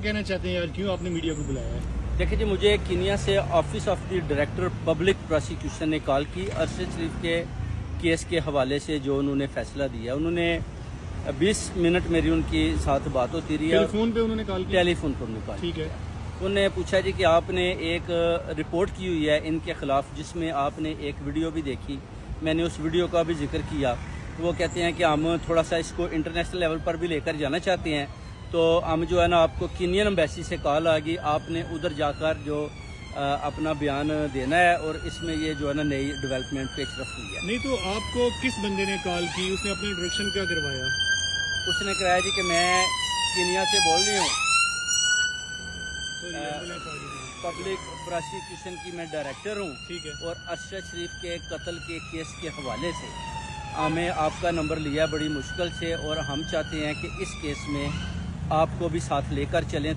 کہنا چاہتے ہیں یار کیوں آپ نے میڈیا کو بلایا ہے؟ دیکھیں جی، مجھے کینیا سے office of the director public prosecution نے کال کی ارشد شریف کے کیس کے حوالے سے جو انہوں نے فیصلہ دیا. انہوں نے 20 منٹ میری ان کی ساتھ بات ہوتی رہی. ٹیلی فون پہ انہوں نے کال کیا؟ ٹیلی فون پر انہوں نے کال ٹھیک ہے. انہوں نے پوچھا جی کہ آپ نے ایک رپورٹ کی ہوئی ہے ان کے خلاف جس میں آپ نے ایک ویڈیو بھی دیکھی. میں نے اس ویڈیو کا بھی ذکر کیا. وہ کہتے ہیں کہ ہم تھوڑا سا اس کو انٹرنیشنل لیول پر بھی لے کر جانا چاہتے ہیں. تو ہم جو ہے نا آپ کو کینین امبیسی سے کال آ گئی، آپ نے ادھر جا کر جو اپنا بیان دینا ہے، اور اس میں یہ جو ہے نا نئی ڈیولپمنٹ پیش رفت ہوئی ہے. نہیں تو آپ کو کس بندے نے کال کی؟ اس نے اپنا انٹروڈکشن کیا کروایا؟ اس نے کہا جی کہ میں کینیا سے بول رہی ہوں، پبلک پروسیکیوشن کی میں ڈائریکٹر ہوں. ٹھیک ہے. اور ارشد شریف کے قتل کے کیس کے حوالے سے ہمیں آپ کا نمبر لیا بڑی مشکل سے، اور ہم چاہتے ہیں کہ اس کیس میں آپ کو بھی ساتھ لے کر چلیں.